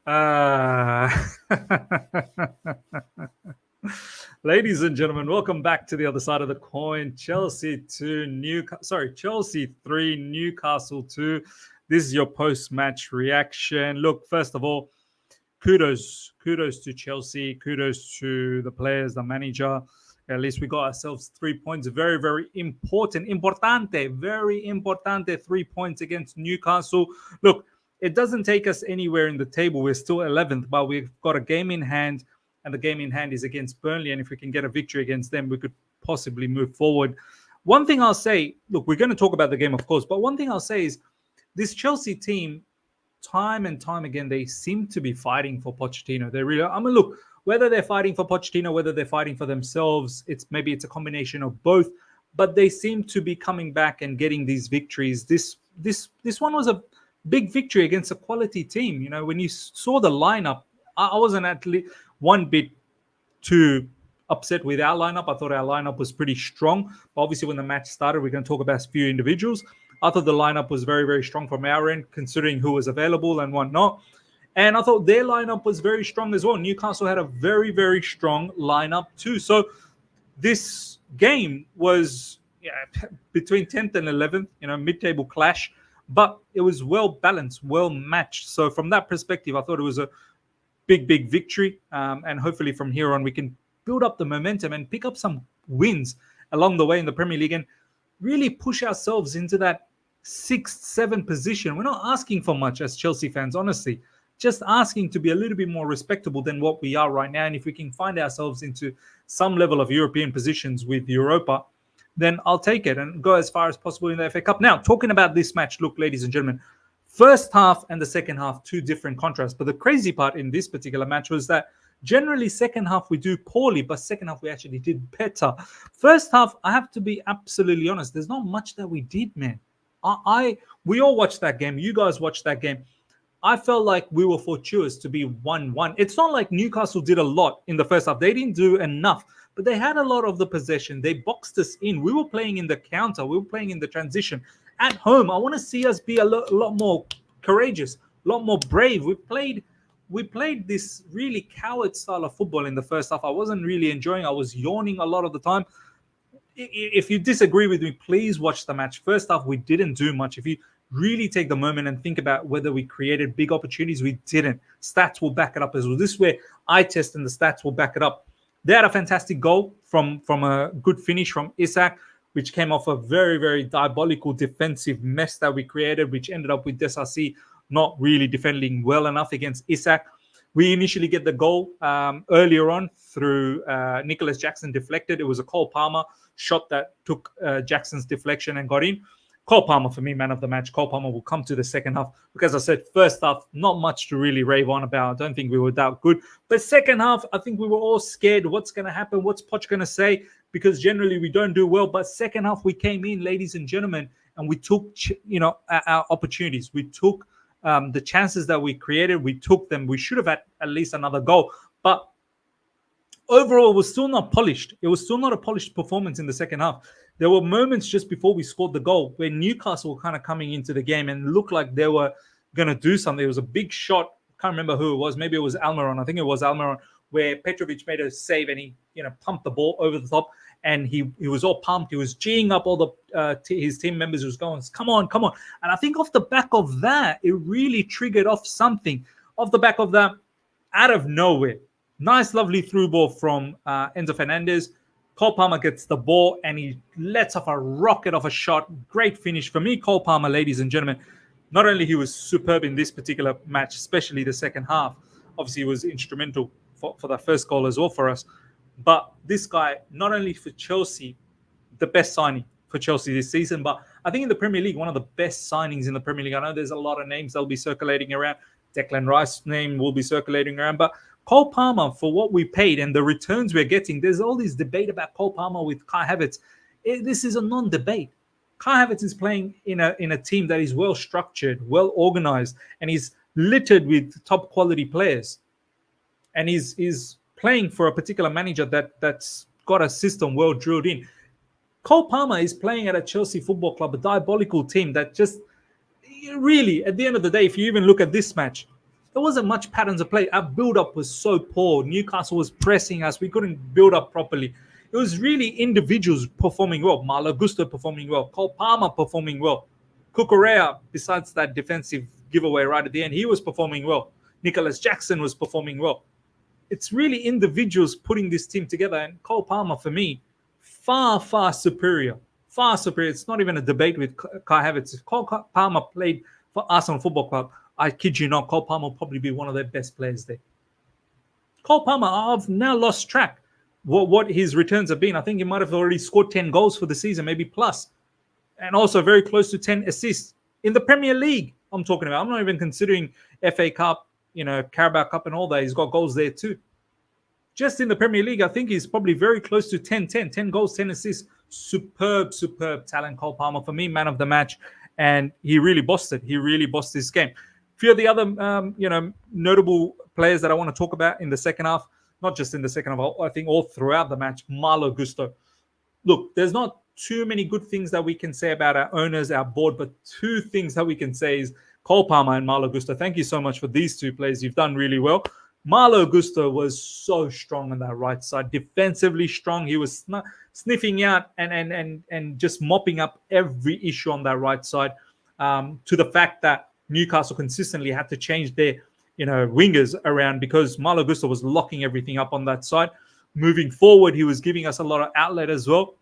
Uh, Ladies and gentlemen, welcome back to the other side of the coin. Chelsea 3, Newcastle 2. This is your post-match reaction. Look, first of all, kudos to Chelsea, kudos to the players, the manager. At least we got ourselves 3 points. Very, very very importante 3 points against Newcastle. Look, it doesn't take us anywhere in the table. We're still 11th, but we've got a game in hand, and the game in hand is against Burnley. And if we can get a victory against them, we could possibly move forward. One thing I'll say, look, we're going to talk about the game, of course, but one thing I'll say is this Chelsea team, time and time again, they seem to be fighting for Pochettino. They really, I mean, look, whether they're fighting for Pochettino, whether they're fighting for themselves, maybe it's a combination of both, but they seem to be coming back and getting these victories. This one was a big victory against a quality team. You know, when you saw the lineup, I wasn't actually one bit too upset with our lineup. I thought our lineup was pretty strong. But obviously, when the match started, we're going to talk about a few individuals. I thought the lineup was very, very strong from our end, considering who was available and whatnot. And I thought their lineup was very strong as well. Newcastle had a very, very strong lineup too. So this game was between 10th and 11th, mid-table clash. But it was well balanced, well matched. So from that perspective, I thought it was a big, big victory. And hopefully from here on, we can build up the momentum and pick up some wins along the way in the Premier League and really push ourselves into that 6th, 7th position. We're not asking for much as Chelsea fans, honestly. Just asking to be a little bit more respectable than what we are right now. And if we can find ourselves into some level of European positions with Europa, then I'll take it and go as far as possible in the FA Cup. Now, talking about this match, look, ladies and gentlemen, first half and the second half, two different contrasts. But the crazy part in this particular match was that generally second half we do poorly, but second half we actually did better. First half, I have to be absolutely honest, there's not much that we did, man. We all watched that game. You guys watched that game. I felt like we were fortuitous to be 1-1. It's not like Newcastle did a lot in the first half. They didn't do enough, but they had a lot of the possession. They boxed us in. We were playing in the counter. We were playing in the transition. At home, I want to see us be a lot more courageous, a lot more brave. We played this really coward style of football in the first half. I wasn't really enjoying. I was yawning a lot of the time. If you disagree with me, please watch the match. First half, we didn't do much. If you really take the moment and think about whether we created big opportunities, we didn't. Stats will back it up as well. This is where I test and the stats will back it up. They had a fantastic goal from a good finish from Isak, which came off a very, very diabolical defensive mess that we created, which ended up with Disasi not really defending well enough against Isak. We initially get the goal earlier on through Nicholas Jackson deflected. It was a Cole Palmer shot that took Jackson's deflection and got in. Cole Palmer, for me, man of the match. Cole Palmer will come to the second half. Because I said, first half, not much to really rave on about. I don't think we were that good. But second half, I think we were all scared. What's going to happen? What's Poch going to say? Because generally we don't do well. But second half, we came in, ladies and gentlemen, and we took, our opportunities. We took the chances that we created. We took them. We should have had at least another goal. But overall, it was still not polished. It was still not a polished performance in the second half. There were moments just before we scored the goal where Newcastle were kind of coming into the game and looked like they were going to do something. It was a big shot. I can't remember who it was. Maybe it was Almiron. I think it was Almiron, where Petrovic made a save and he, pumped the ball over the top. And he was all pumped. He was geeing up all the his team members. He was going, come on. And I think off the back of that, it really triggered off something. Off the back of that, out of nowhere, nice, lovely through ball from Enzo Fernandez. Cole Palmer gets the ball and he lets off a rocket of a shot. Great finish for me. Cole Palmer, ladies and gentlemen, not only he was superb in this particular match, especially the second half. Obviously, he was instrumental for that first goal as well for us. But this guy, not only for Chelsea, the best signing for Chelsea this season, but I think in the Premier League, one of the best signings in the Premier League. I know there's a lot of names that'll be circulating around. Declan Rice's name will be circulating around, but Cole Palmer, for what we paid and the returns we're getting, there's all this debate about Cole Palmer with Kai Havertz. This is a non-debate. Kai Havertz is playing in a team that is well structured, well organized, and is littered with top quality players. And is playing for a particular manager that's got a system well drilled in. Cole Palmer is playing at a Chelsea Football Club, a diabolical team that just really, at the end of the day, if you even look at this match, There wasn't much patterns of play. Our build-up was so poor. Newcastle was pressing us. We couldn't build up properly. It was really individuals performing well. Malo Gusto performing well. Cole Palmer performing well. Cucurella, besides that defensive giveaway right at the end, he was performing well. Nicholas Jackson was performing well. It's really individuals putting this team together. And Cole Palmer, for me, far, far superior. Far superior. It's not even a debate with Kai Havertz. If Cole Palmer played for Arsenal Football Club, I kid you not, Cole Palmer will probably be one of their best players there. Cole Palmer, I've now lost track what his returns have been. I think he might have already scored 10 goals for the season, maybe plus. And also very close to 10 assists in the Premier League. I'm talking about. I'm not even considering FA Cup, Carabao Cup and all that. He's got goals there too. Just in the Premier League, I think he's probably very close to 10 goals, 10 assists. Superb talent, Cole Palmer. For me, man of the match. And he really bossed it. He really bossed this game. A few of the other, notable players that I want to talk about in the second half, not just in the second half, I think all throughout the match, Malo Gusto. Look, there's not too many good things that we can say about our owners, our board, but two things that we can say is Cole Palmer and Malo Gusto. Thank you so much for these two players. You've done really well. Malo Gusto was so strong on that right side, defensively strong. He was sniffing out and just mopping up every issue on that right side, to the fact that Newcastle consistently had to change their wingers around because Malo Gusto was locking everything up on that side. Moving forward, he was giving us a lot of outlet as well,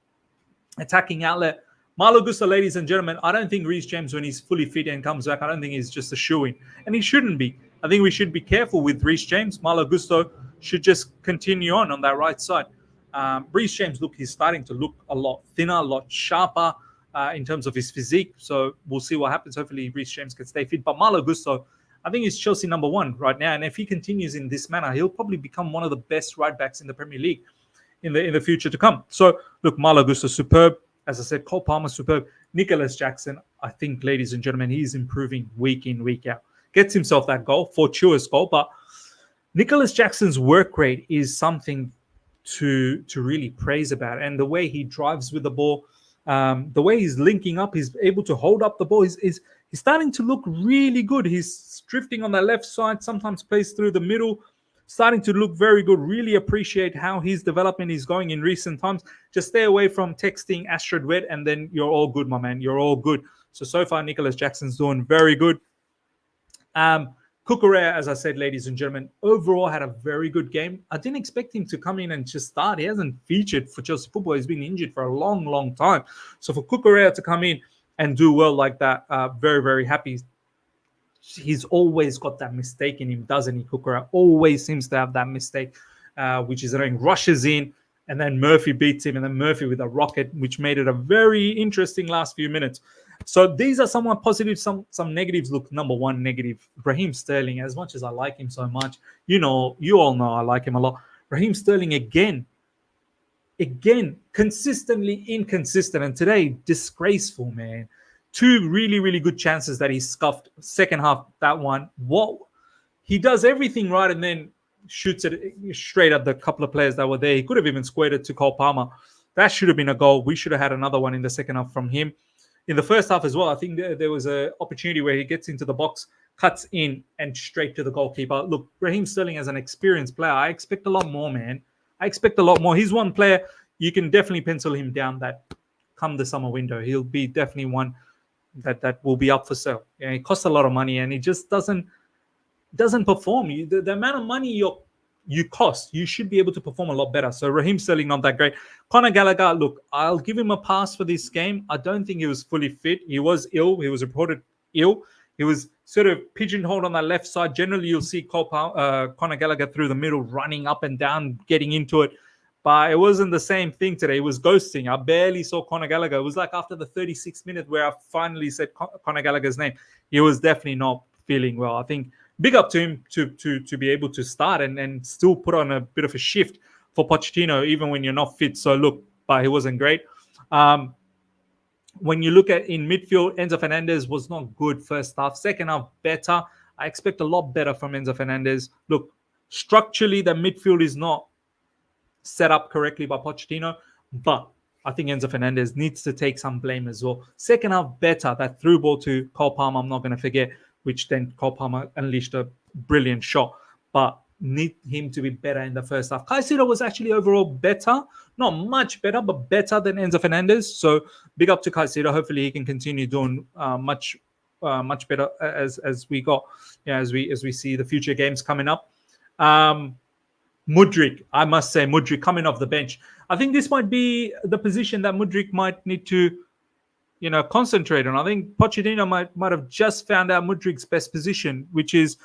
attacking outlet. Malo Gusto, ladies and gentlemen, I don't think Reece James, when he's fully fit and comes back, I don't think he's just a shoo-in. And he shouldn't be. I think we should be careful with Reece James. Malo Gusto should just continue on that right side. Reece James, look, he's starting to look a lot thinner, a lot sharper in terms of his physique. So we'll see what happens. Hopefully Reece James can stay fit. But Malo Gusto, I think he's Chelsea number one right now. And if he continues in this manner, he'll probably become one of the best right backs in the Premier League in the future to come. So look, Malo Gusto, superb. As I said, Cole Palmer, superb. Nicholas Jackson, I think, ladies and gentlemen, he's improving week in, week out. Gets himself that goal, fortuitous goal. But Nicholas Jackson's work rate is something to really praise about. And the way he drives with the ball, the way he's linking up, he's able to hold up the ball. He's starting to look really good. He's drifting on the left side, sometimes plays through the middle, starting to look very good. Really appreciate how his development is going in recent times. Just stay away from texting Astrid Wet and then you're all good, my man. You're all good. So far, Nicholas Jackson's doing very good. Cucurella, as I said, ladies and gentlemen, overall had a very good game. I didn't expect him to come in and just start. He hasn't featured for Chelsea football. He's been injured for a long, long time. So for Cucurella to come in and do well like that, very, very happy. He's always got that mistake in him, doesn't he? Cucurella always seems to have that mistake, which is annoying. Rushes in, and then Murphy beats him, and then Murphy with a rocket, which made it a very interesting last few minutes. So these are somewhat positive, some negatives. Look, number one negative, Raheem Sterling. As much as I like him so much, you all know I like him a lot. Raheem Sterling again, consistently inconsistent, and today disgraceful, man. Two really, really good chances that he scuffed. Second half, that one. What? He does everything right and then shoots it straight at the couple of players that were there. He could have even squared it to Cole Palmer. That should have been a goal. We should have had another one in the second half from him. In the first half as well, I think there was an opportunity where he gets into the box, cuts in, and straight to the goalkeeper. Look, Raheem Sterling as an experienced player, I expect a lot more, man. I expect a lot more. He's one player, you can definitely pencil him down that come the summer window, he'll be definitely one that will be up for sale. Yeah, it costs a lot of money, and he just doesn't perform. The amount of money you cost, you should be able to perform a lot better. So Raheem Sterling, not that great. Conor Gallagher, look, I'll give him a pass for this game. I don't think he was fully fit. He was ill. He was reported ill. He was sort of pigeonholed on that left side. Generally, you'll see Conor Gallagher through the middle, running up and down, getting into it. But it wasn't the same thing today. It was ghosting. I barely saw Conor Gallagher. It was like after the 36th minute where I finally said Conor Gallagher's name. He was definitely not feeling well. I think big up to him to be able to start and still put on a bit of a shift for Pochettino, even when you're not fit. So look, but he wasn't great. When you look at in midfield, Enzo Fernandez was not good first half. Second half, better. I expect a lot better from Enzo Fernandez. Look, structurally, the midfield is not set up correctly by Pochettino, but I think Enzo Fernandez needs to take some blame as well. Second half, better. That through ball to Cole Palmer, I'm not going to forget, which then Cole Palmer unleashed a brilliant shot, but need him to be better in the first half. Caicedo was actually overall better, not much better, but better than Enzo Fernandez. So big up to Caicedo. Hopefully he can continue doing much better as we got, as we see the future games coming up. Mudryk, I must say, Mudryk coming off the bench. I think this might be the position that Mudryk might need to, concentrate on. I think Pochettino might have just found out Mudryk's best position, which is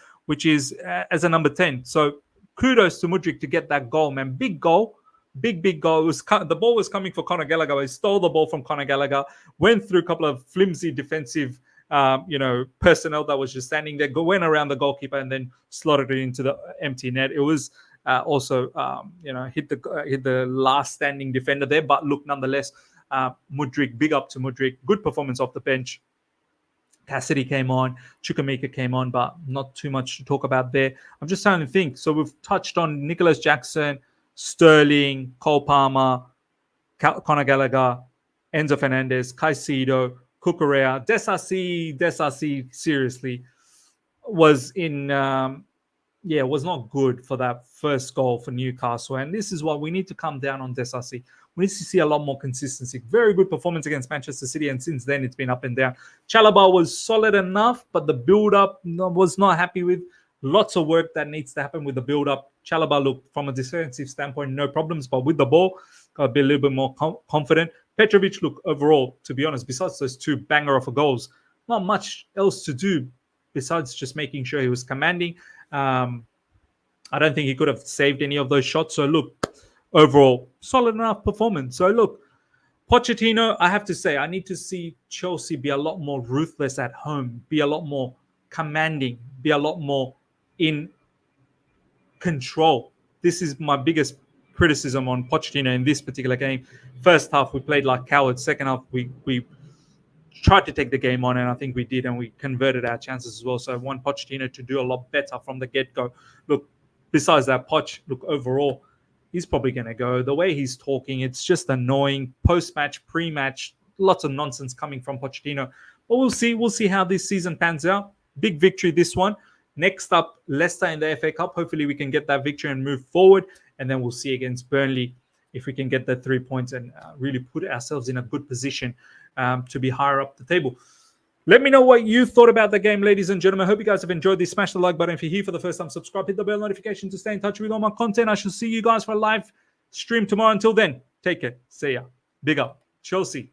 as a number 10. So kudos to Mudryk to get that goal, man. Big goal, big goal. The ball was coming for Conor Gallagher. He stole the ball from Conor Gallagher, went through a couple of flimsy defensive personnel that was just standing there, went around the goalkeeper and then slotted it into the empty net. It was also hit the last standing defender there, but look, nonetheless, Mudryk, big up to Mudryk. Good performance off the bench. Casadei came on, Chukwuemeka came on, but not too much to talk about there. I'm just trying to think. So we've touched on Nicholas Jackson, Sterling, Cole Palmer, Conor Gallagher, Enzo Fernandez, Caicedo, Cucurella. Disasi seriously was was not good for that first goal for Newcastle. And this is what we need to come down on Disasi. We need to see a lot more consistency. Very good performance against Manchester City, and since then it's been up and down. Chalobah was solid enough, but the build-up was not happy with. Lots of work that needs to happen with the build-up. Chalobah looked, from a defensive standpoint, no problems, but with the ball, got to be a little bit more confident. Petrovic looked overall, to be honest, besides those two banger of goals, not much else to do besides just making sure he was commanding. I don't think he could have saved any of those shots. So look, overall, solid enough performance. So look, Pochettino, I have to say, I need to see Chelsea be a lot more ruthless at home, be a lot more commanding, be a lot more in control. This is my biggest criticism on Pochettino in this particular game. First half, we played like cowards. Second half, we tried to take the game on, and I think we did, and we converted our chances as well. So I want Pochettino to do a lot better from the get-go. Look, besides that, Poch, look, overall, he's probably going to go. The way he's talking, it's just annoying. Post-match, pre-match, lots of nonsense coming from Pochettino. But we'll see. We'll see how this season pans out. Big victory, this one. Next up, Leicester in the FA Cup. Hopefully we can get that victory and move forward. And then we'll see against Burnley if we can get the 3 points and really put ourselves in a good position to be higher up the table. Let me know what you thought about the game, ladies and gentlemen. I hope you guys have enjoyed this. Smash the like button if you're here for the first time. Subscribe, hit the bell notification to stay in touch with all my content. I shall see you guys for a live stream tomorrow. Until then, take care. See ya. Big up. Chelsea.